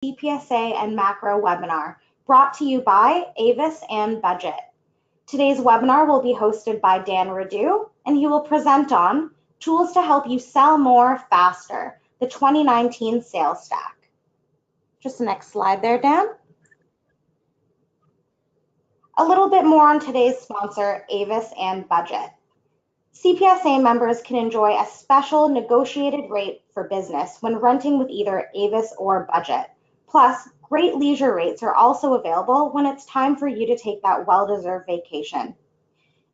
CPSA and Macro webinar, brought to you by Avis and Budget. Today's webinar will be hosted by Dan Radu, and he will present on Tools to Help You Sell More Faster, the 2019 Sales Stack. Just the next slide there, Dan. A little bit more on today's sponsor, Avis and Budget. CPSA members can enjoy a special negotiated rate for business when renting with either Avis or Budget. Plus, great leisure rates are also available when it's time for you to take that well-deserved vacation.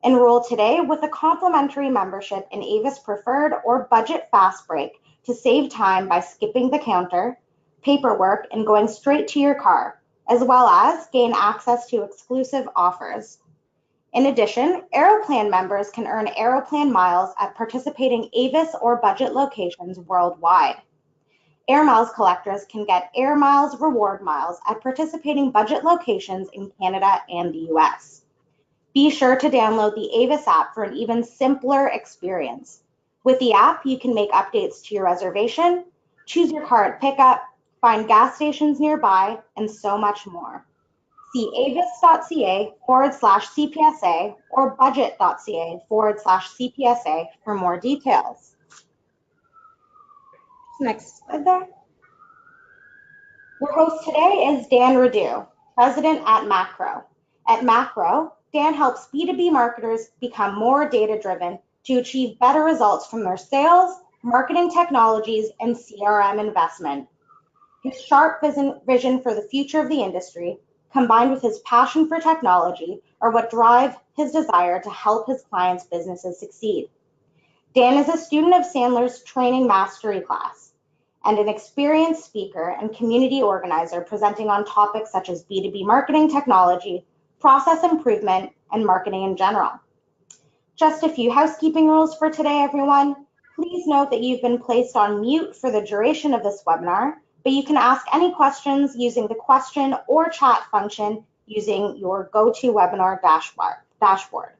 Enroll today with a complimentary membership in Avis Preferred or Budget Fast Break to save time by skipping the counter, paperwork, and going straight to your car, as well as gain access to exclusive offers. In addition, Aeroplan members can earn Aeroplan miles at participating Avis or Budget locations worldwide. Air Miles collectors can get Air Miles reward miles at participating Budget locations in Canada and the US. Be sure to download the Avis app for an even simpler experience. With the app, you can make updates to your reservation, choose your car at pickup, find gas stations nearby, and so much more. See avis.ca/CPSA or budget.ca/CPSA for more details. Next slide there. Your host today is Dan Radu, president at Macro. At Macro, Dan helps B2B marketers become more data-driven to achieve better results from their sales, marketing technologies, and CRM investment. His sharp vision for the future of the industry, combined with his passion for technology, are what drive his desire to help his clients' businesses succeed. Dan is a student of Sandler's training mastery class and an experienced speaker and community organizer presenting on topics such as B2B marketing technology, process improvement, and marketing in general. Just a few housekeeping rules for today, everyone. Please note that you've been placed on mute for the duration of this webinar, but you can ask any questions using the question or chat function using your GoToWebinar dashboard.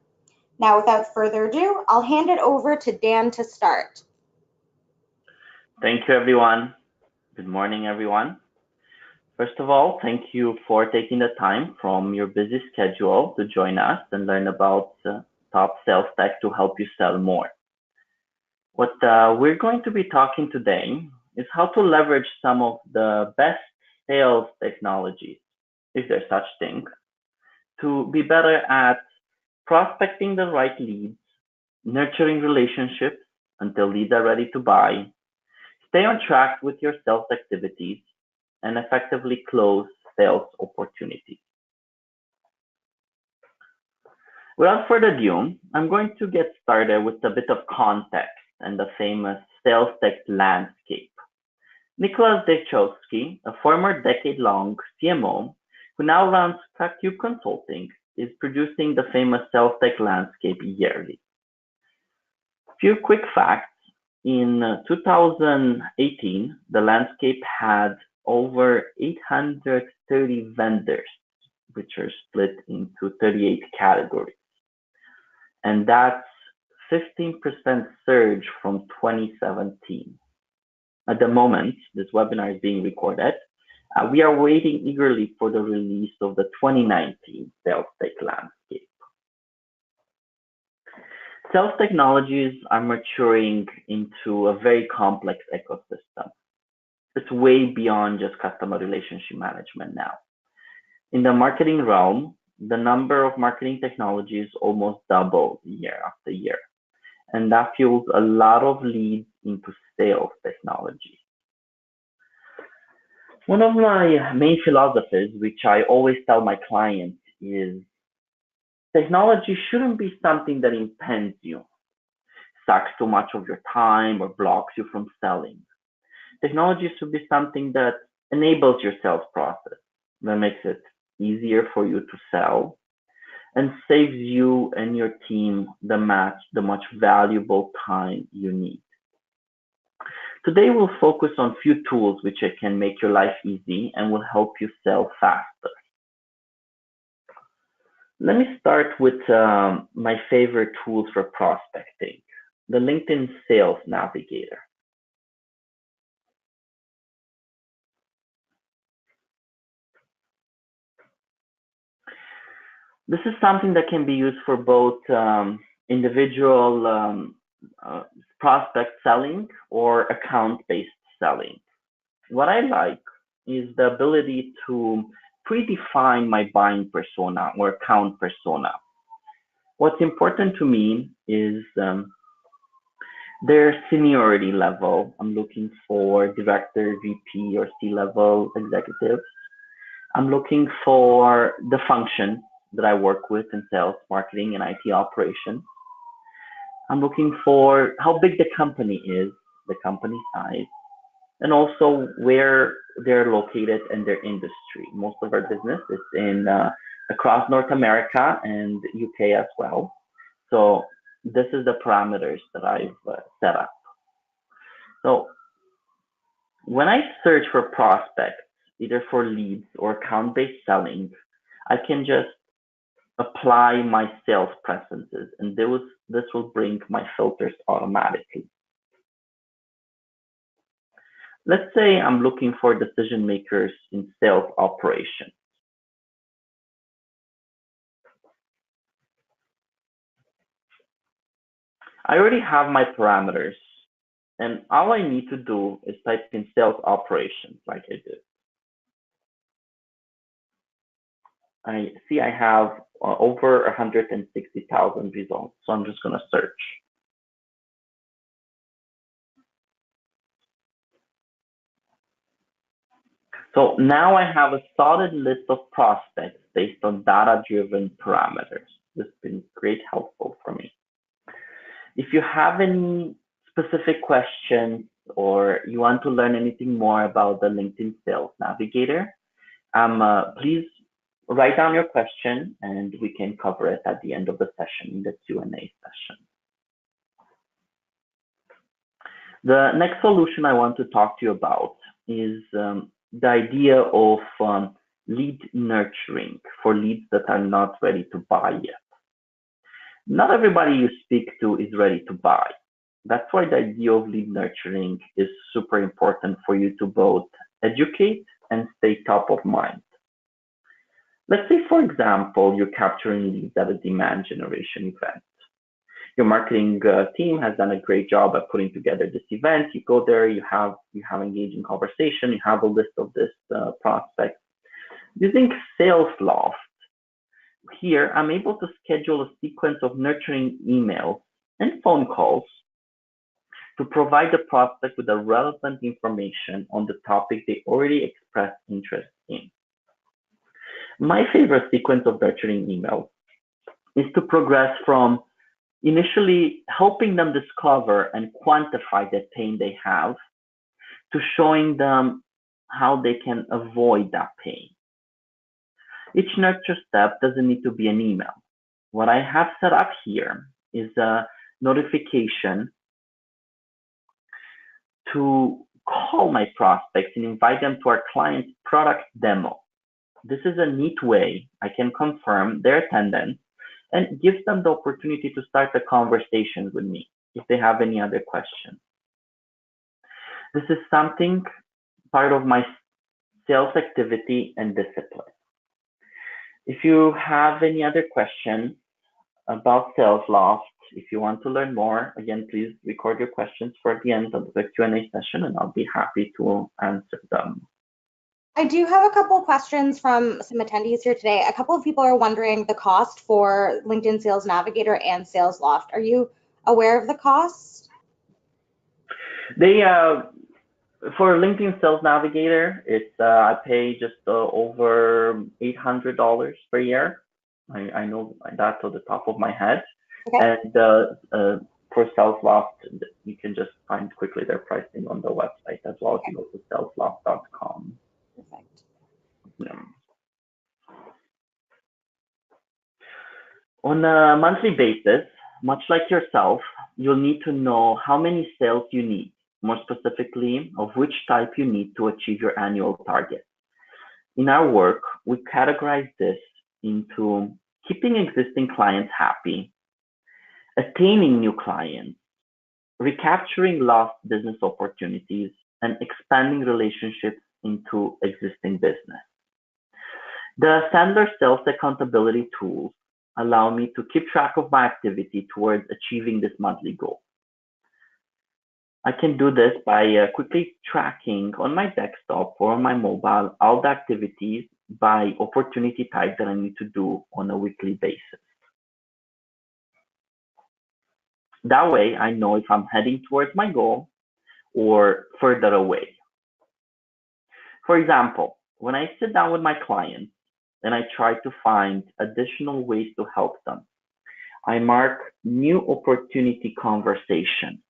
Now, without further ado, I'll hand it over to Dan to start. Thank you, everyone. Good morning, everyone. First of all, thank you for taking the time from your busy schedule to join us and learn about top sales tech to help you sell more. What we're going to be talking today is how to leverage some of the best sales technologies, if there's such thing, to be better at prospecting the right leads, nurturing relationships until leads are ready to buy, stay on track with your sales activities, and effectively close sales opportunities. Without further ado, I'm going to get started with a bit of context and the famous SalesTech Landscape. Nicholas Dechowski, a former decade-long CMO who now runs CrackCube Consulting, is producing the famous SalesTech Landscape yearly. Few quick facts. In 2018, the landscape had over 830 vendors, which are split into 38 categories. And that's 15% surge from 2017. At the moment, this webinar is being recorded. We are waiting eagerly for the release of the 2019 SalesTech Landscape. Sales technologies are maturing into a very complex ecosystem. It's way beyond just customer relationship management now. In the marketing realm, the number of marketing technologies almost doubled year after year. And that fuels a lot of leads into sales technology. One of my main philosophies, which I always tell my clients, is technology shouldn't be something that impends you, sucks too much of your time, or blocks you from selling. Technology should be something that enables your sales process, that makes it easier for you to sell, and saves you and your team the much valuable time you need. Today, we'll focus on a few tools which can make your life easy and will help you sell faster. Let me start with my favorite tools for prospecting, the LinkedIn Sales Navigator. This is something that can be used for both individual prospect selling or account-based selling. What I like is the ability to predefine my buying persona or account persona. What's important to me is their seniority level. I'm looking for director, VP, or C-level executives. I'm looking for the function that I work with in sales, marketing, and IT operations. I'm looking for how big the company is, the company size, and also where they're located and their industry. Most of our business is in across North America and UK as well. So this is the parameters that I've set up. So when I search for prospects, either for leads or account-based selling, I can just apply my sales preferences, and this will bring my filters automatically. Let's say I'm looking for decision makers in sales operations. I already have my parameters, and all I need to do is type in sales operations like I did. I see I have over 160,000 results, so I'm just going to search. So now I have a solid list of prospects based on data-driven parameters. This has been great helpful for me. If you have any specific questions or you want to learn anything more about the LinkedIn Sales Navigator, please write down your question and we can cover it at the end of the session in the Q&A session. The next solution I want to talk to you about is the idea of lead nurturing for leads that are not ready to buy yet. Not everybody you speak to is ready to buy. That's why the idea of lead nurturing is super important for you to both educate and stay top of mind. Let's say, for example, you're capturing leads at a demand generation event. Your marketing team has done a great job at putting together this event. You go there, you have engaging conversation, you have a list of this prospect. Using SalesLoft, here I'm able to schedule a sequence of nurturing emails and phone calls to provide the prospect with the relevant information on the topic they already expressed interest in. My favorite sequence of nurturing emails is to progress from initially helping them discover and quantify the pain they have to showing them how they can avoid that pain. Each nurture step doesn't need to be an email. What I have set up here is a notification to call my prospects and invite them to our client's product demo. This is a neat way I can confirm their attendance and gives them the opportunity to start a conversation with me if they have any other questions. This is something part of my sales activity and discipline. If you have any other questions about SalesLoft, if you want to learn more, again, please record your questions for the end of the Q&A session and I'll be happy to answer them. I do have a couple questions from some attendees here today. A couple of people are wondering the cost for LinkedIn Sales Navigator and SalesLoft. Are you aware of the cost? They for LinkedIn Sales Navigator, it's I pay just over $800 per year. I know that to the top of my head. Okay. And for SalesLoft, you can just find quickly their pricing on the website as well. Okay. If you go to salesloft.com. Perfect. Yeah. On a monthly basis, much like yourself, you'll need to know how many sales you need, more specifically of which type you need to achieve your annual target. In our work, we categorize this into keeping existing clients happy, attaining new clients, recapturing lost business opportunities, and expanding relationships into existing business. The Sandler Sales Accountability tools allow me to keep track of my activity towards achieving this monthly goal. I can do this by quickly tracking on my desktop or on my mobile all the activities by opportunity type that I need to do on a weekly basis. That way, I know if I'm heading towards my goal or further away. For example, when I sit down with my clients and I try to find additional ways to help them, I mark new opportunity conversation,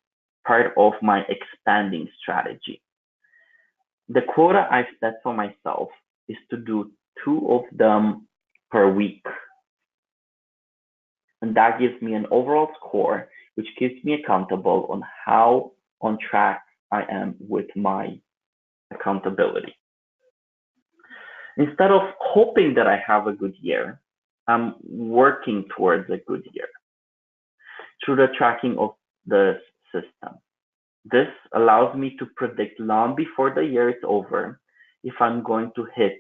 part of my expanding strategy. The quota I've set for myself is to do 2 of them per week. And that gives me an overall score, which keeps me accountable on how on track I am with my accountability. Instead of hoping that I have a good year, I'm working towards a good year through the tracking of the system. This allows me to predict long before the year is over if I'm going to hit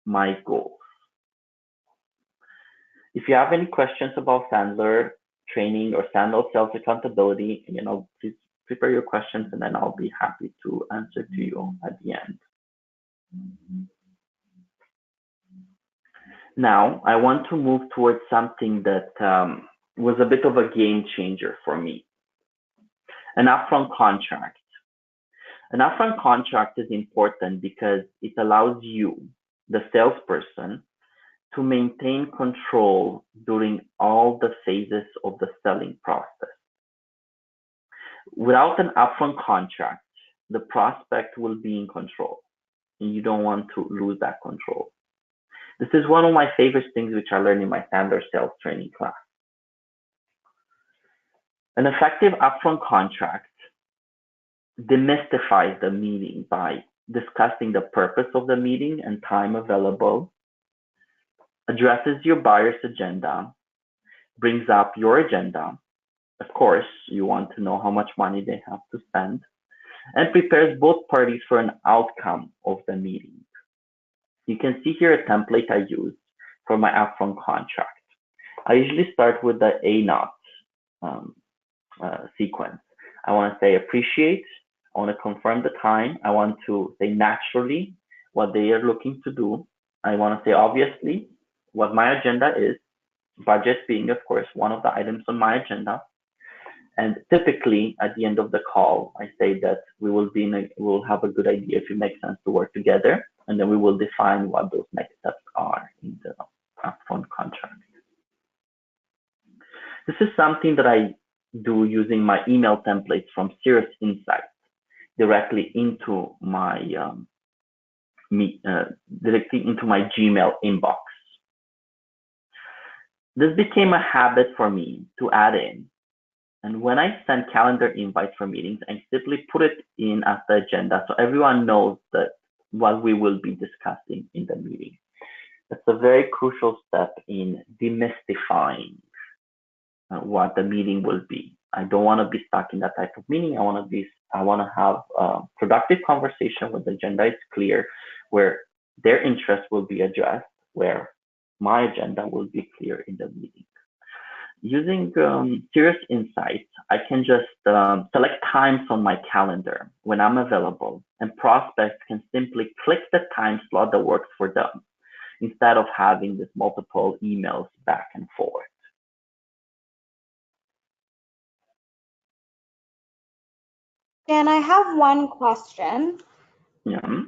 my goals. If you have any questions about Sandler training or Sandler Sales Accountability, please prepare your questions and then I'll be happy to answer to you at the end. Now, I want to move towards something that was a bit of a game changer for me. An upfront contract. An upfront contract is important because it allows you, the salesperson, to maintain control during all the phases of the selling process. Without an upfront contract, the prospect will be in control, and you don't want to lose that control. This is one of my favorite things which I learned in my Sandler sales training class. An effective upfront contract demystifies the meeting by discussing the purpose of the meeting and time available, addresses your buyer's agenda, brings up your agenda. Of course, you want to know how much money they have to spend, and prepares both parties for an outcome of the meeting. You can see here a template I use for my upfront contract. I usually start with the A-naught sequence. I want to say appreciate, I want to confirm the time, I want to say naturally what they are looking to do, I want to say obviously what my agenda is, budget being of course one of the items on my agenda, and typically at the end of the call I say that we will have a good idea if it makes sense to work together, and then we will define what those next steps are in the upfront contract. This is something that I do using my email templates from Cirrus Insights directly into my Gmail inbox. This became a habit for me to add in, and when I send calendar invites for meetings, I simply put it in as the agenda so everyone knows that what we will be discussing in the meeting. That's a very crucial step in demystifying what the meeting will be. I don't want to be stuck in that type of meeting. I want to have a productive conversation where the agenda is clear, where their interests will be addressed, where my agenda will be clear in the meeting. Using Cirrus Insights, I can just select times on my calendar when I'm available, and prospects can simply click the time slot that works for them instead of having this multiple emails back and forth. Dan, I have one question. Yeah.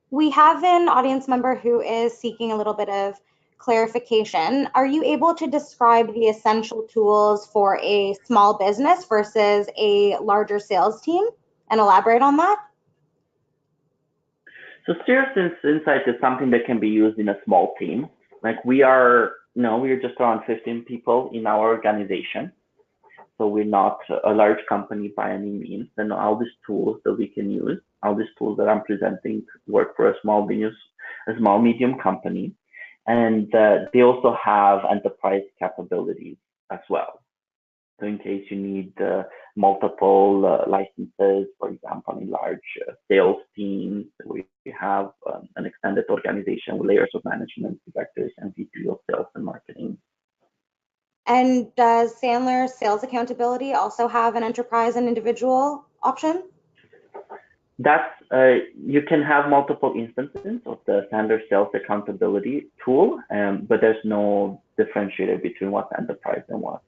We have an audience member who is seeking a little bit of clarification. Are you able to describe the essential tools for a small business versus a larger sales team and elaborate on that? So Cirrus Insights is something that can be used in a small team. Like we are just around 15 people in our organization. So we're not a large company by any means. And all these tools that we can use, all these tools that I'm presenting work for a small medium company. And they also have enterprise capabilities as well. So in case you need multiple licenses, for example, in large sales teams, we have an extended organization with layers of management, directors, and VP of sales and marketing. And does Sandler SalesAccountability also have an enterprise and individual option? That's you can have multiple instances of the Sandler SalesAccountability tool, but there's no differentiator between what's enterprise and what's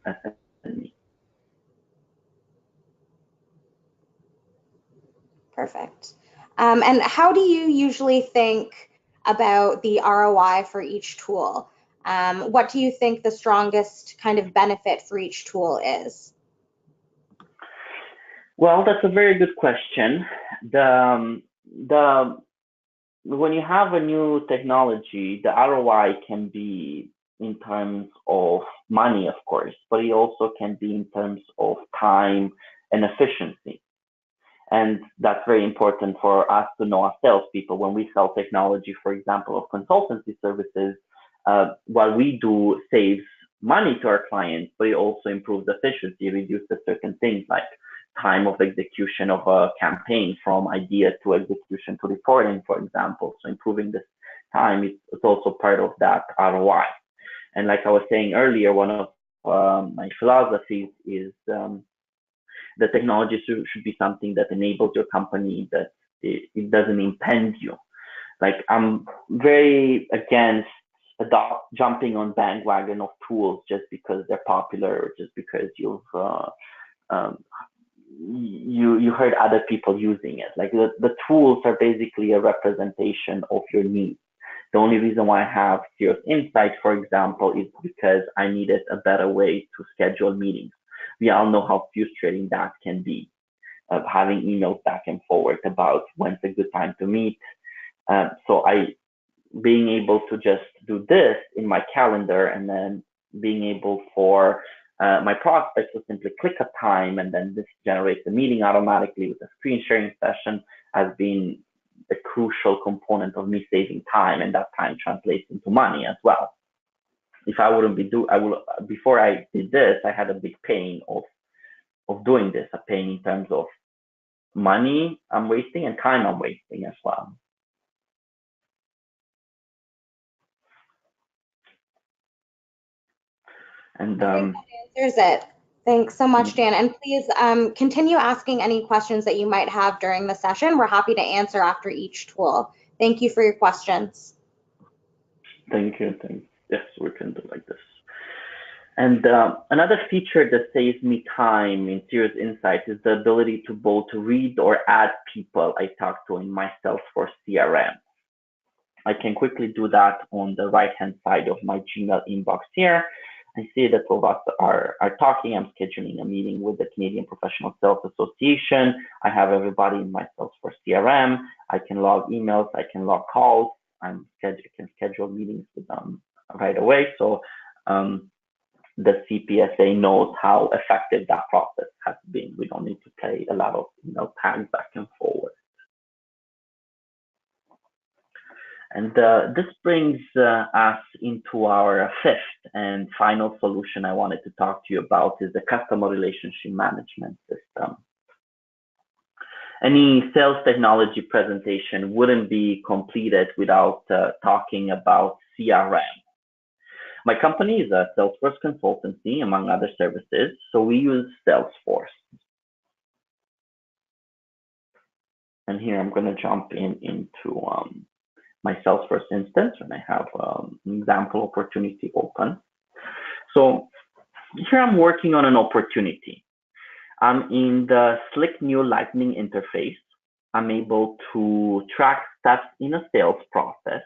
SME. Perfect. And how do you usually think about the ROI for each tool? What do you think the strongest kind of benefit for each tool is? Well, that's a very good question. When you have a new technology, the ROI can be in terms of money, of course, but it also can be in terms of time and efficiency. And that's very important for us to know as salespeople. When we sell technology, for example, of consultancy services, while we do saves money to our clients, but it also improves efficiency, reduces certain things like time of execution of a campaign from idea to execution to reporting, for example. So improving this time is also part of that ROI. And like I was saying earlier, one of my philosophies is the technology should be something that enables your company, that it doesn't impede you. Like I'm very against jumping on bandwagon of tools just because they're popular or just because you heard other people using it. Like the tools are basically a representation of your needs. The only reason why I have Cirrus Insight, for example, is because I needed a better way to schedule meetings. We all know how frustrating that can be, of having emails back and forward about when's a good time to meet. So being able to just do this in my calendar and then being able for my prospects to simply click a time and then this generates a meeting automatically with a screen sharing session has been a crucial component of me saving time, and that time translates into money as well. If I wouldn't before I did this, I had a big pain of doing this, a pain in terms of money I'm wasting and time I'm wasting as well. And I think that answers it. Thanks so much, Dan. And please continue asking any questions that you might have during the session. We're happy to answer after each tool. Thank you for your questions. Thank you. Yes, we can do like this. And another feature that saves me time in Cirrus Insight is the ability to both read or add people I talk to in my Salesforce CRM. I can quickly do that on the right-hand side of my Gmail inbox here. I see that both of us are talking. I'm scheduling a meeting with the Canadian Professional Sales Association. I have everybody in my Salesforce CRM. I can log emails. I can log calls. I can schedule meetings with them right away. So the CPSA knows how effective that process has been. We don't need to play a lot of tags back and forward. And this brings us into our fifth and final solution I wanted to talk to you about is the customer relationship management system. Any sales technology presentation wouldn't be completed without talking about CRM. My company is a Salesforce consultancy, among other services, so we use Salesforce. And here I'm going to jump into my Salesforce instance, and I have an example opportunity open. So here I'm working on an opportunity. I'm in the slick new Lightning interface. I'm able to track steps in a sales process.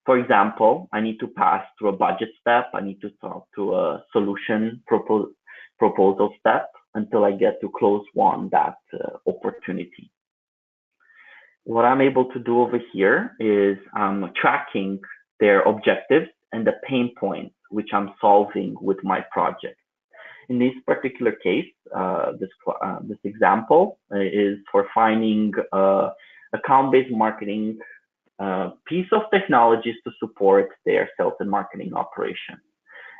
For example, I need to pass through a budget step. I need to talk to a solution proposal step until I get to close that opportunity. What I'm able to do over here is I'm tracking their objectives and the pain points which I'm solving with my project. In this particular case, this example is for finding account-based marketing piece of technologies to support their sales and marketing operations.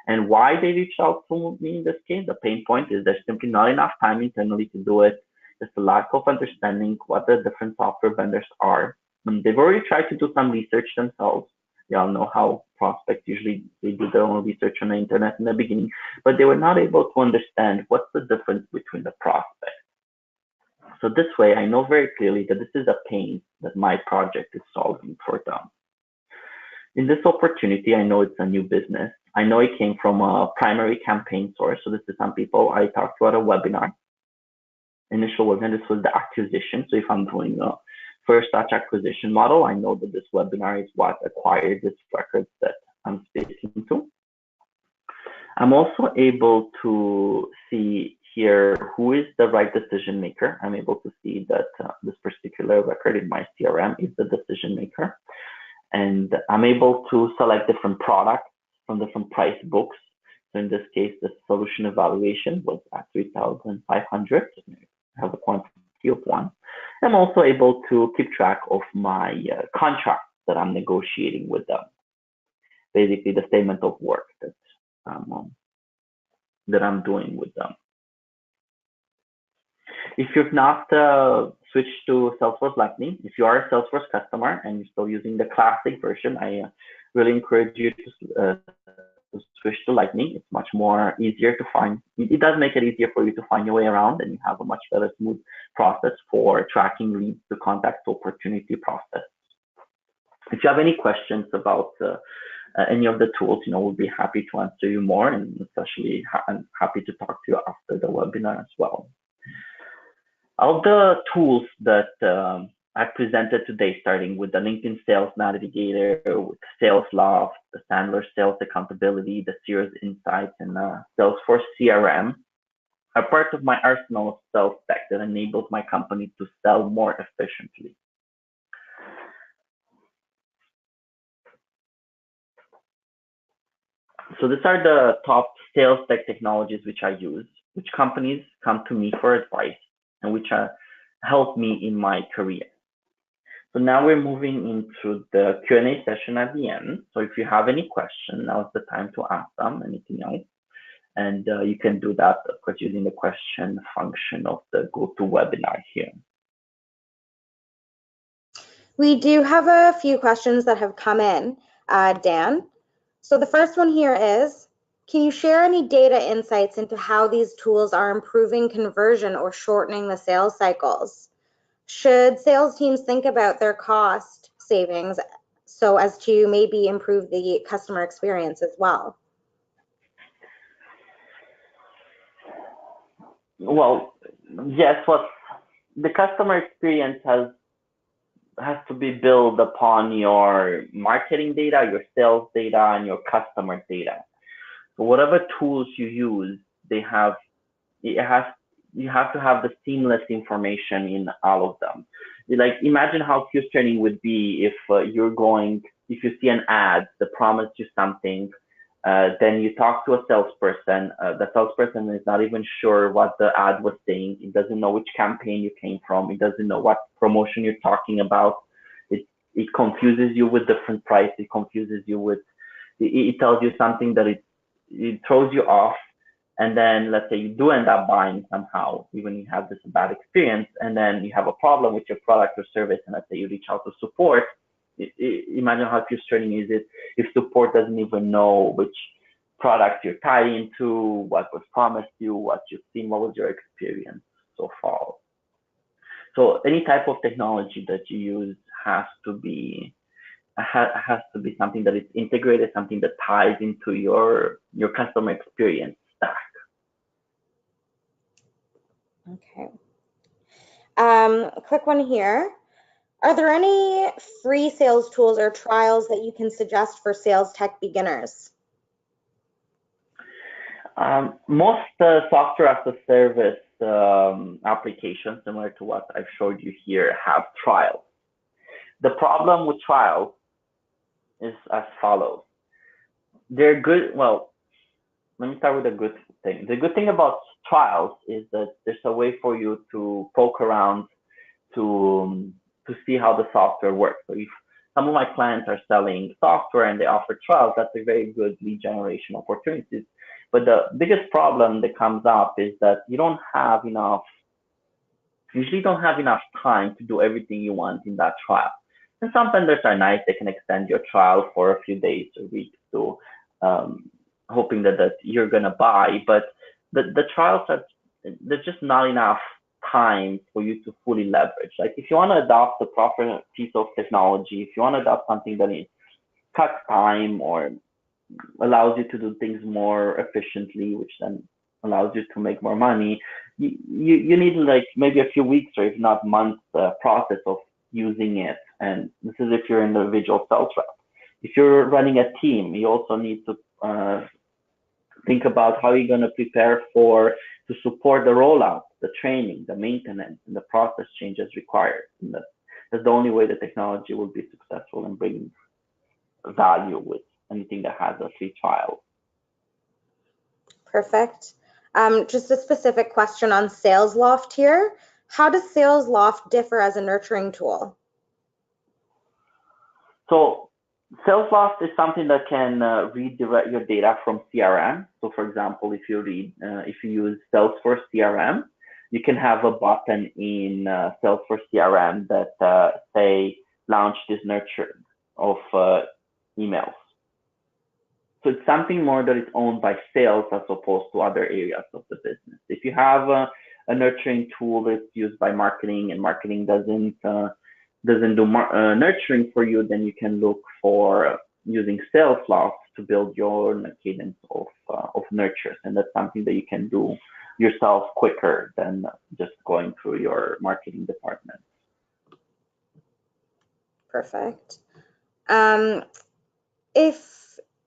And why they reached out to me in this case, the pain point is there's simply not enough time internally to do it. There's a lack of understanding what the different software vendors are. And they've already tried to do some research themselves. You all know how prospects usually they do their own research on the internet in the beginning, but they were not able to understand what's the difference between the prospects. So this way, I know very clearly that this is a pain that my project is solving for them. In this opportunity, I know it's a new business. I know it came from a primary campaign source. So this is some people I talked to at a webinar. Initial webinar, this was the acquisition. So if I'm doing a first touch acquisition model, I know that this webinar is what acquired this record that I'm speaking to. I'm also able to see here who is the right decision maker. I'm able to see that this particular record in my CRM is the decision maker. And I'm able to select different products from different price books. So in this case, the solution evaluation was at 3,500. I have a quantity of one. I'm also able to keep track of my contracts that I'm negotiating with them. Basically, the statement of work that I'm doing with them. If you've not switched to Salesforce Lightning, if you are a Salesforce customer and you're still using the classic version, I really encourage you to switch to Lightning. It's much more easier to find. It does make it easier for you to find your way around, and you have a much better smooth process for tracking leads to contact to opportunity process. If you have any questions about any of the tools, we'll be happy to answer you more, and especially I'm happy to talk to you after the webinar as well. Of the tools that I presented today, starting with the LinkedIn Sales Navigator, with SalesLoft, the Sandler SalesAccountability, the Cirrus Insights, and Salesforce CRM, are part of my arsenal of sales tech that enables my company to sell more efficiently. So these are the top sales tech technologies which I use, which companies come to me for advice, and which help me in my career. So now we're moving into the Q&A session at the end. So if you have any questions, now's the time to ask them, anything else. And you can do that, of course, using the question function of the GoToWebinar here. We do have a few questions that have come in, Dan. So the first one here is, can you share any data insights into how these tools are improving conversion or shortening the sales cycles? Should sales teams think about their cost savings so as to maybe improve the customer experience as well? Well, yes, what the customer experience has to be built upon your marketing data, your sales data, and your customer data. So whatever tools you use, you have to have the seamless information in all of them. Like, imagine how frustrating would be if if you see an ad that promised you something, then you talk to a salesperson. The salesperson is not even sure what the ad was saying. It doesn't know which campaign you came from. It doesn't know what promotion you're talking about. It confuses you with different price. It confuses you with, it tells you something that it throws you off. And then let's say you do end up buying somehow, even you have this bad experience, and then you have a problem with your product or service, and let's say you reach out to support. Imagine how frustrating is it if support doesn't even know which product you're tied into, what was promised you, what you've seen, what was your experience so far. So any type of technology that you use has to be something that is integrated, something that ties into your customer experience stack. Okay. A quick one here. Are there any free sales tools or trials that you can suggest for sales tech beginners? Most software as a service applications, similar to what I've showed you here, have trials. The problem with trials is as follows. They're good. Well, let me start with the good thing. The good thing about trials is that there's a way for you to poke around to see how the software works. So if some of my clients are selling software and they offer trials. That's a very good lead generation opportunity. But the biggest problem that comes up is that usually don't have enough time to do everything you want in that trial. And some vendors are nice, they can extend your trial for a few days or weeks to hoping that you're gonna buy, but the trials there's just not enough time for you to fully leverage. Like if you want to adopt a proper piece of technology, if you want to adopt something that cuts time or allows you to do things more efficiently, which then allows you to make more money, you need like maybe a few weeks or if not months process of using it. And this is if you're an individual sales rep. If you're running a team, you also need to think about how you're going to prepare to support the rollout, the training, the maintenance, and the process changes required. And that's the only way the technology will be successful and bring value with anything that has a free trial. Perfect. Just a specific question on SalesLoft here. How does SalesLoft differ as a nurturing tool? So SalesLoft is something that can redirect your data from CRM. So for example, if you use Salesforce CRM, you can have a button in Salesforce CRM that say launch this nurture of emails. So it's something more that is owned by sales as opposed to other areas of the business. If you have a nurturing tool that's used by marketing and marketing doesn't do nurturing for you, then you can look for using SalesLoft to build your cadence of nurtures. And that's something that you can do yourself quicker than just going through your marketing department. Perfect.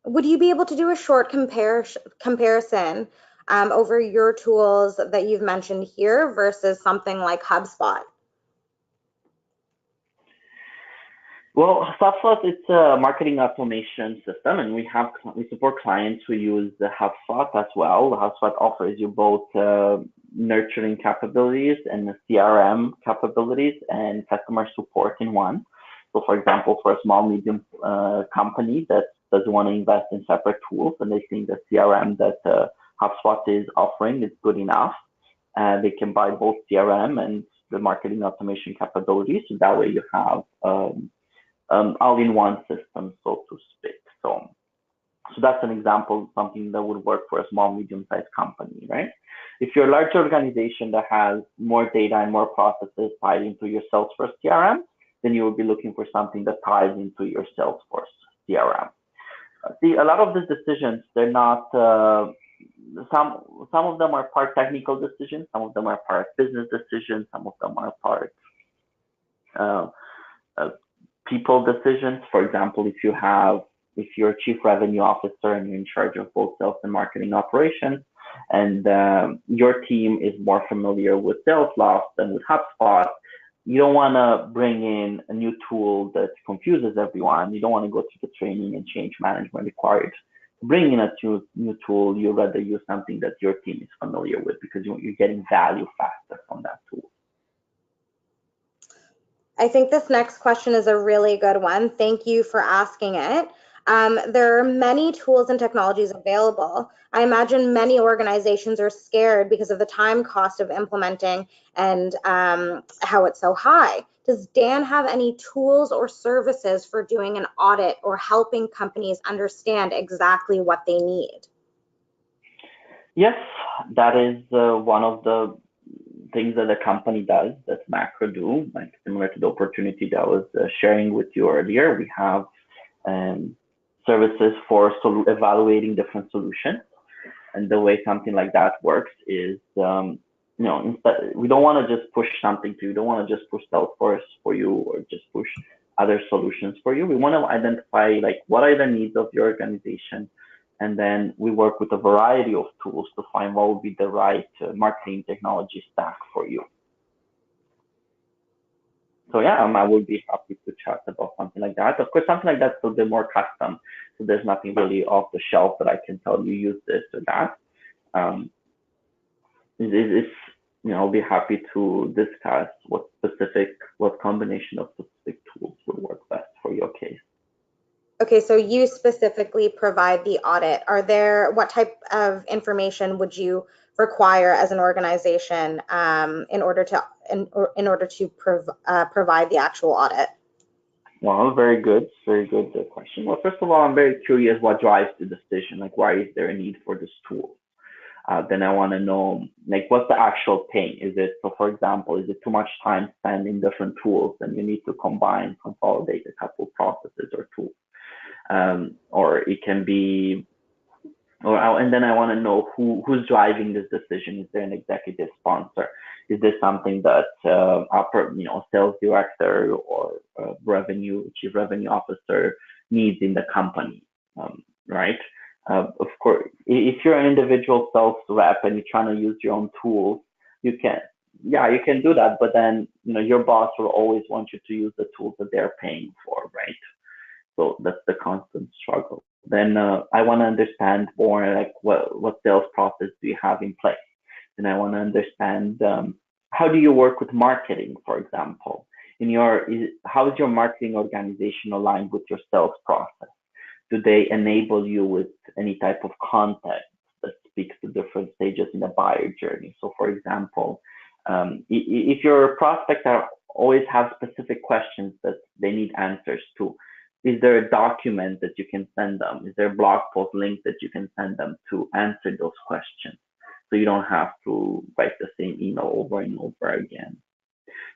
Would you be able to do a short comparison over your tools that you've mentioned here versus something like HubSpot? Well, HubSpot is a marketing automation system, and we support clients who use the HubSpot as well. HubSpot offers you both nurturing capabilities and the CRM capabilities and customer support in one. So, for example, for a small medium company that doesn't want to invest in separate tools and they think the CRM that HubSpot is offering is good enough, they can buy both CRM and the marketing automation capabilities. So that way you have all-in-one system, so to speak. So that's an example of something that would work for a small, medium-sized company, right? If you're a large organization that has more data and more processes tied into your Salesforce CRM, then you will be looking for something that ties into your Salesforce CRM. See, a lot of these decisions, they're not, some of them are part technical decisions, some of them are part business decisions, some of them are part people decisions. For example, if you're a chief revenue officer and you're in charge of both sales and marketing operations, and your team is more familiar with SalesLoft than with HubSpot, you don't want to bring in a new tool that confuses everyone. You don't want to go through the training and change management required. Bring in a new tool. You'd rather use something that your team is familiar with because you're getting value faster from that tool. I think this next question is a really good one. Thank you for asking it. There are many tools and technologies available. I imagine many organizations are scared because of the time cost of implementing and how it's so high. Does Dan have any tools or services for doing an audit or helping companies understand exactly what they need? Yes, that is one of the things that the company does, that Macro do, like similar to the opportunity that I was sharing with you earlier. We have services for evaluating different solutions. And the way something like that works is, we don't want to just push something to you. We don't want to just push Salesforce for you or just push other solutions for you. We want to identify like what are the needs of your organization. And then we work with a variety of tools to find what would be the right marketing technology stack for you. So yeah, I would be happy to chat about something like that. Of course, something like that's a bit more custom. So there's nothing really off the shelf that I can tell you use this or that. I'll be happy to discuss what combination of specific tools would work best for your case. Okay, so you specifically provide the audit. What type of information would you require as an organization in order to provide the actual audit? Well, very good question. Well, first of all, I'm very curious what drives the decision. Like, why is there a need for this tool? Then I want to know, like, what's the actual pain? So for example, is it too much time spent in different tools and you need to consolidate a couple processes or tools? Or it can be, and then I want to know who's driving this decision. Is there an executive sponsor? Is this something that sales director or chief revenue officer needs in the company, right? Of course, if you're an individual sales rep and you're trying to use your own tools, you can do that, but then your boss will always want you to use the tools that they're paying for, right? So that's the constant struggle. Then I want to understand more, like, what sales process do you have in place? And I want to understand how do you work with marketing, for example? How is your marketing organization aligned with your sales process? Do they enable you with any type of content that speaks to different stages in the buyer journey? So for example, if your prospects always have specific questions that they need answers to, is there a document that you can send them? Is there a blog post link that you can send them to answer those questions? So you don't have to write the same email over and over again.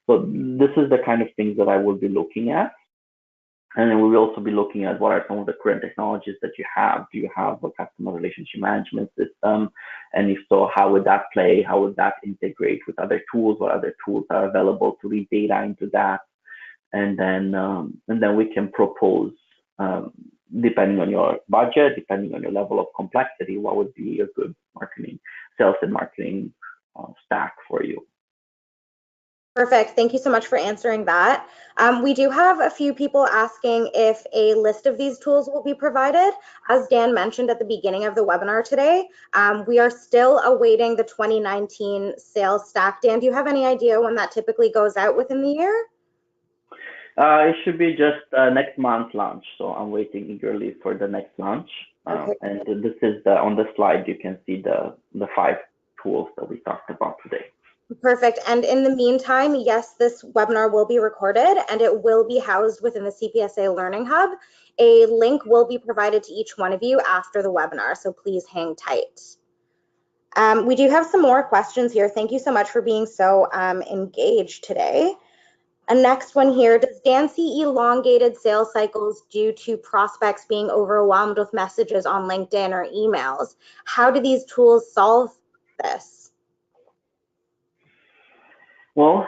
So this is the kind of things that I will be looking at. And then we will also be looking at what are some of the current technologies that you have. Do you have a customer relationship management system? And if so, how would that play? How would that integrate with other tools? What other tools are available to read data into that? And then we can propose, depending on your budget, depending on your level of complexity, what would be a good sales and marketing stack for you. Perfect. Thank you so much for answering that. We do have a few people asking if a list of these tools will be provided. As Dan mentioned at the beginning of the webinar today, we are still awaiting the 2019 sales stack. Dan, do you have any idea when that typically goes out within the year? It should be just next month launch. So I'm waiting eagerly for the next launch. Okay. And this is on the slide, you can see the 5 tools that we talked about today. Perfect. And in the meantime, yes, this webinar will be recorded and it will be housed within the CPSA Learning Hub. A link will be provided to each one of you after the webinar, so please hang tight. We do have some more questions here. Thank you so much for being so engaged today. A next one here, does Dan see elongated sales cycles due to prospects being overwhelmed with messages on LinkedIn or emails? How do these tools solve this? Well,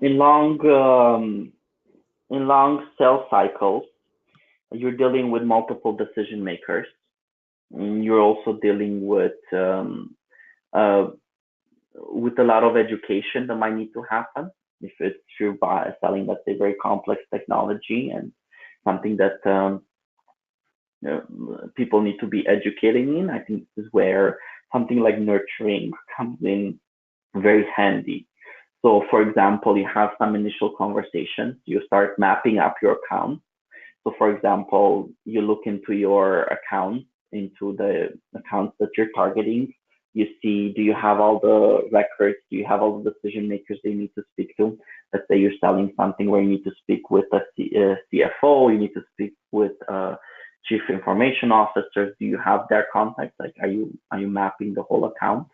in long sales cycles, you're dealing with multiple decision makers. You're also dealing with a lot of education that might need to happen. If it's true by selling, let's say, very complex technology and something that people need to be educating in, I think this is where something like nurturing comes in very handy. So for example, you have some initial conversations, you start mapping up your account. So for example, you look into your account, into the accounts that you're targeting. You see, do you have all the records? Do you have all the decision makers they need to speak to? Let's say you're selling something where you need to speak with a CFO, you need to speak with chief information officers. Do you have their contacts? Like, are you mapping the whole account?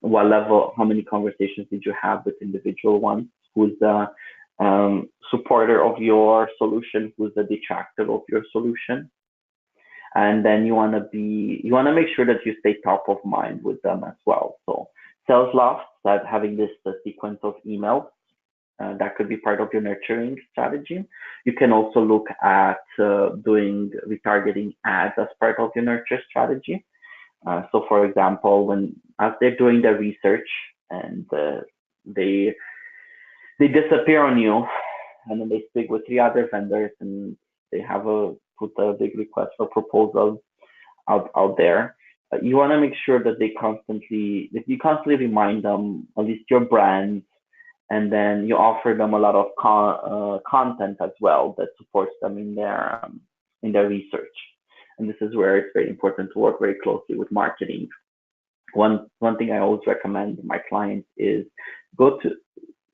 What level, how many conversations did you have with individual ones? Who's the supporter of your solution? Who's the detractor of your solution? And then you want to make sure that you stay top of mind with them as well. So SalesLoft, that having this sequence of emails, that could be part of your nurturing strategy. You can also look at doing retargeting ads as part of your nurture strategy. So for example, as they're doing their research and they disappear on you, and then they speak with 3 other vendors and they have put a big request for proposals out there. you want to make sure that that you constantly remind them at least your brand, and then you offer them a lot of content as well that supports them in their research. And this is where it's very important to work very closely with marketing. One thing I always recommend my clients is go to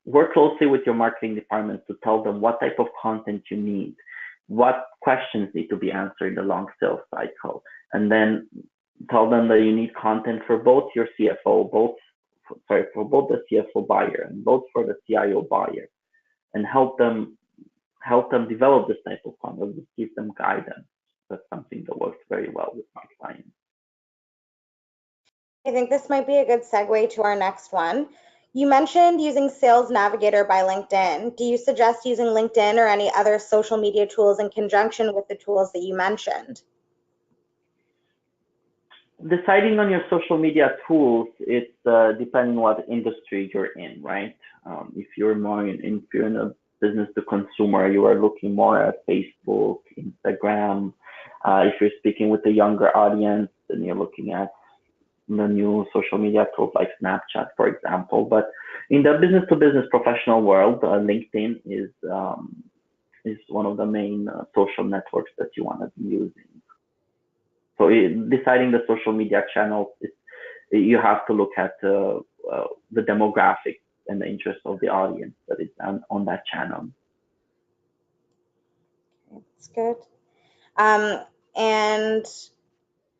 work closely with your marketing department to tell them what type of content you need, what questions need to be answered in the long sales cycle, and then tell them that you need content for both your CFO, for both the CFO buyer and both for the CIO buyer, and help them develop this type of content, just give them guidance. That's something that works very well with my clients. I think this might be a good segue to our next one. You mentioned using Sales Navigator by LinkedIn. Do you suggest using LinkedIn or any other social media tools in conjunction with the tools that you mentioned? Deciding on your social media tools, it's depending what industry you're in, right? If you're if you're in a business to consumer, you are looking more at Facebook, Instagram. If you're speaking with a younger audience, then you're looking at the new social media tools like Snapchat, for example. But in the business to business professional world, LinkedIn is one of the main social networks that you want to be using. So deciding the social media channels, you have to look at the demographics and the interest of the audience that is on that channel. That's good. And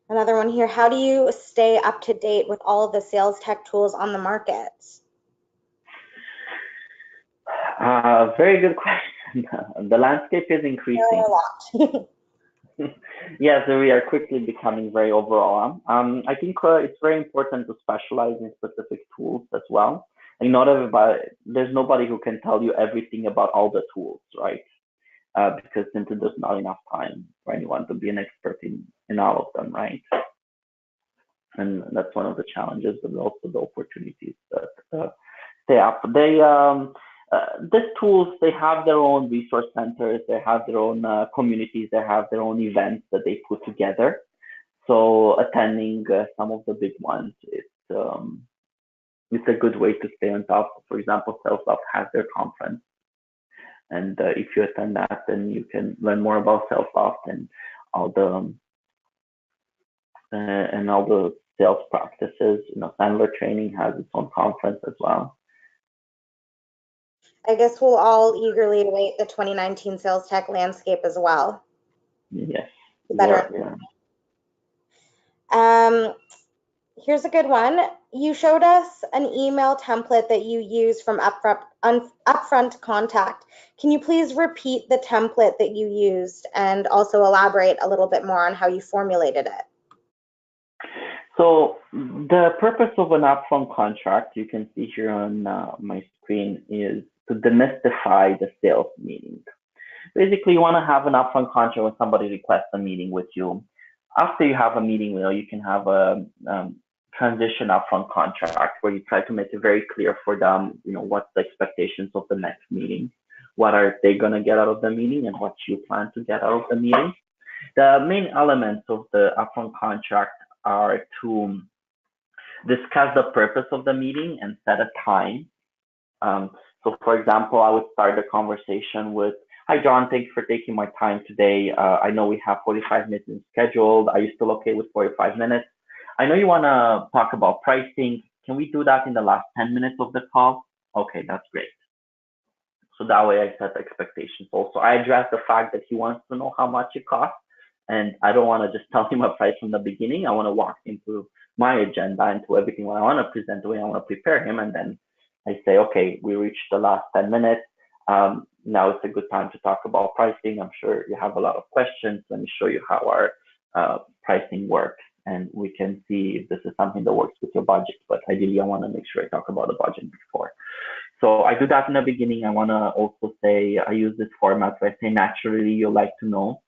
another one here, how do you stay up to date with all of the sales tech tools on the market? Very good question. The landscape is increasing. A lot. Yes, we are quickly becoming very overall. I think it's very important to specialize in specific tools as well. And there's nobody who can tell you everything about all the tools, right? Because simply there's not enough time for anyone to be an expert in all of them, right? And that's one of the challenges, but also the opportunities that stay up. These tools, they have their own resource centers, they have their own communities, they have their own events that they put together. So attending some of the big ones, it's a good way to stay on top. For example, SalesLoft has their conference. And if you attend that, then you can learn more about SalesLoft and all the sales practices. Sandler Training has its own conference as well. I guess we'll all eagerly await the 2019 SalesTech Landscape as well. Yes. Better. Here's a good one. You showed us an email template that you use from upfront contact. Can you please repeat the template that you used and also elaborate a little bit more on how you formulated it? So the purpose of an upfront contract, you can see here on my screen, is to demystify the sales meeting. Basically, you want to have an upfront contract when somebody requests a meeting with you. After you have a meeting, you can have a transition upfront contract where you try to make it very clear for them, what's the expectations of the next meeting, what are they going to get out of the meeting, and what you plan to get out of the meeting. The main elements of the upfront contract are to discuss the purpose of the meeting and set a time. So for example, I would start the conversation with, "Hi, John, thanks for taking my time today. I know we have 45 minutes scheduled. Are you still okay with 45 minutes? I know you want to talk about pricing. Can we do that in the last 10 minutes of the call?" Okay, that's great. So that way I set expectations. Also, I address the fact that he wants to know how much it costs. And I don't want to just tell him a price from the beginning. I want to walk him through my agenda and to everything what I want to present, the way I want to prepare him. And then I say, okay, we reached the last 10 minutes. Now it's a good time to talk about pricing. I'm sure you have a lot of questions. Let me show you how our pricing works. And we can see if this is something that works with your budget. But ideally, I want to make sure I talk about the budget before. So I do that in the beginning. I want to also say, I use this format where I say, naturally, you like to know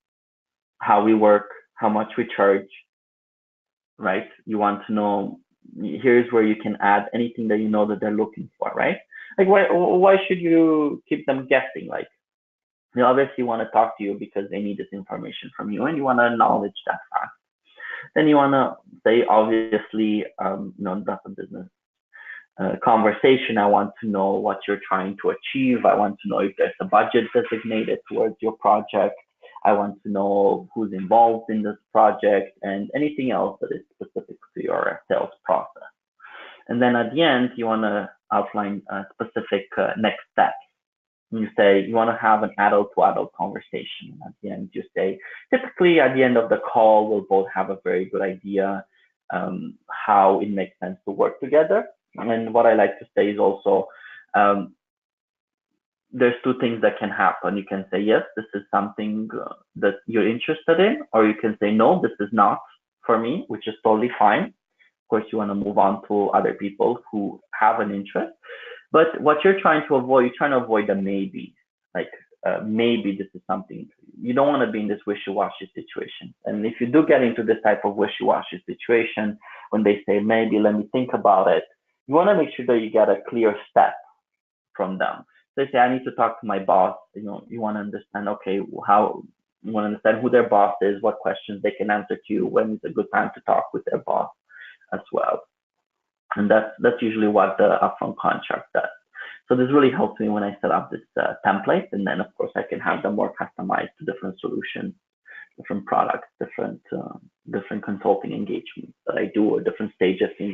how we work, how much we charge, right? You want to know, here's where you can add anything that you know that they're looking for, right? Like, why should you keep them guessing? Like, they obviously want to talk to you because they need this information from you and you want to acknowledge that fact. Then you want to say, obviously, that's a business conversation. I want to know what you're trying to achieve. I want to know if there's a budget designated towards your project. I want to know who's involved in this project and anything else that is specific to your sales process. And then at the end, you want to outline specific next steps. You say you want to have an adult-to-adult conversation. At the end, you say, typically at the end of the call, we'll both have a very good idea how it makes sense to work together. And what I like to say is also, there's two things that can happen. You can say, yes, this is something that you're interested in, or you can say, no, this is not for me, which is totally fine. Of course, you want to move on to other people who have an interest. But what you're trying to avoid, you're trying to avoid the maybe. Like, maybe this is something. You don't want to be in this wishy-washy situation. And if you do get into this type of wishy-washy situation, when they say, maybe, let me think about it, you want to make sure that you get a clear step from them. So they say, I need to talk to my boss. You want to understand, okay, you want to understand who their boss is, what questions they can answer to you, when is a good time to talk with their boss as well. And that's usually what the upfront contract does. So this really helps me when I set up this template, and then of course I can have them more customized to different solutions, different products, different consulting engagements that I do, or different stages in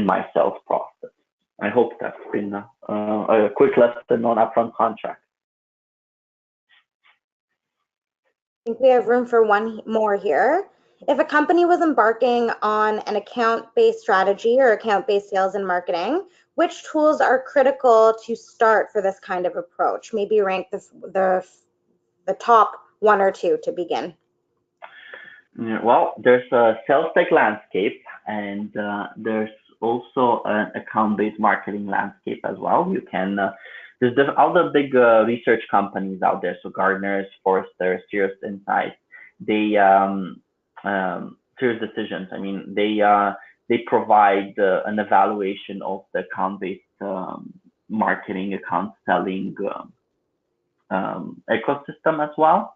my sales process. I hope that's been a quick lesson on upfront contract. I think we have room for one more here. If a company was embarking on an account-based strategy or account-based sales and marketing, which tools are critical to start for this kind of approach? Maybe rank the top one or two to begin. Well, there's a SalesTech Landscape, and there's also an account-based marketing landscape as well. You can there's all the big research companies out there, so Gartner, Forrester, Cirrus Insights, Cirrus Decisions. I mean, they provide an evaluation of the account-based marketing, account selling ecosystem as well.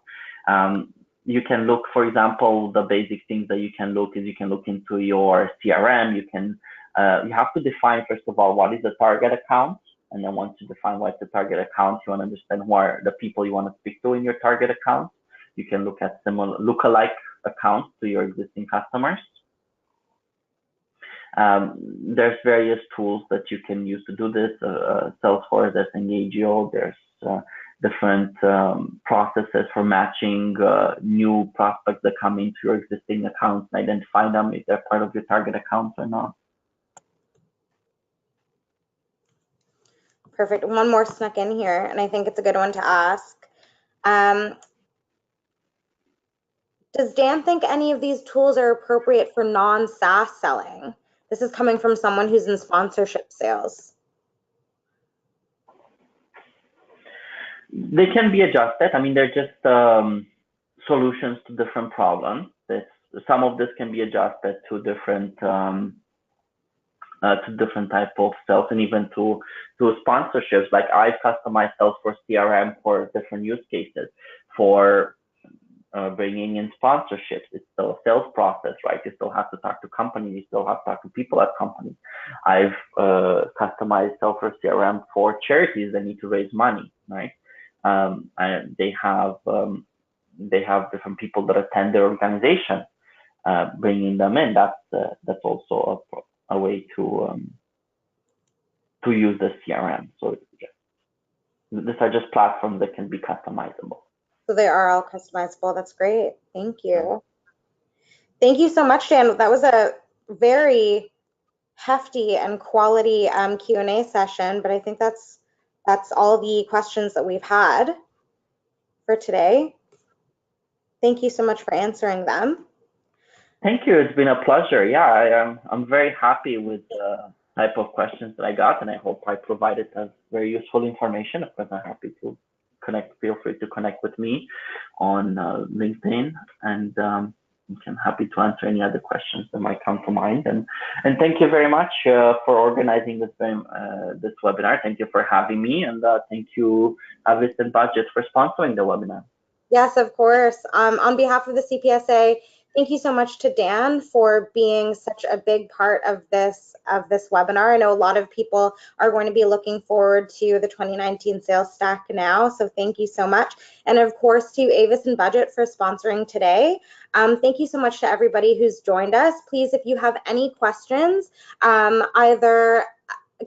You can look, for example, the basic things that you can look into your CRM. You have to define, first of all, what is the target account. And then once you define what's the target account, you want to understand who are the people you want to speak to in your target account. You can look at similar lookalike accounts to your existing customers. There's various tools that you can use to do this. Salesforce, there's Engagio, there's different processes for matching new prospects that come into your existing accounts and identify them if they're part of your target accounts or not. Perfect. One more snuck in here, and I think it's a good one to ask. Does Dan think any of these tools are appropriate for non-SaaS selling? This is coming from someone who's in sponsorship sales. They can be adjusted. I mean, they're just solutions to different problems. Some of this can be adjusted to different type of sales, and even to sponsorships. Like I've customized Salesforce CRM for different use cases. For bringing in sponsorships, it's still a sales process, right? You still have to talk to companies, you still have to talk to people at companies. I've customized Salesforce CRM for charities that need to raise money, right? And they have different people that attend their organization, bringing them in. That's also a way to use the CRM. So yeah, these are just platforms that can be customizable. So they are all customizable. That's great. Thank you. Thank you so much, Dan. That was a very hefty and quality Q&A session, but I think that's all the questions that we've had for today. Thank you so much for answering them. Thank you. It's been a pleasure. Yeah, I'm very happy with the type of questions that I got, and I hope I provided very useful information. Of course, I'm happy to connect. Feel free to connect with me on LinkedIn, and I'm happy to answer any other questions that might come to mind. And thank you very much for organizing this webinar. Thank you for having me, and thank you, Avis and Budget, for sponsoring the webinar. Yes, of course. On behalf of the CPSA, Thank you so much to Dan for being such a big part of this webinar. I know a lot of people are going to be looking forward to the 2019 Sales Stack now, so thank you so much. And of course to Avis and Budget for sponsoring today. Thank you so much to everybody who's joined us. Please, if you have any questions, either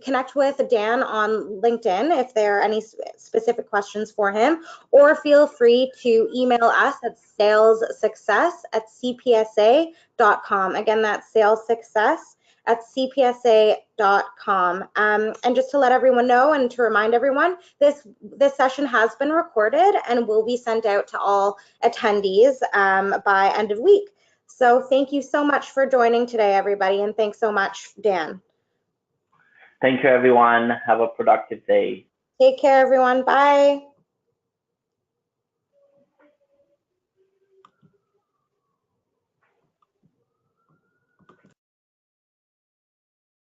connect with Dan on LinkedIn if there are any specific questions for him, or feel free to email us at salessuccess@cpsa.com. Again, that's salessuccess@cpsa.com. And just to let everyone know and to remind everyone, this session has been recorded and will be sent out to all attendees by end of week. So thank you so much for joining today, everybody, and thanks so much, Dan. Thank you, everyone. Have a productive day. Take care, everyone. Bye.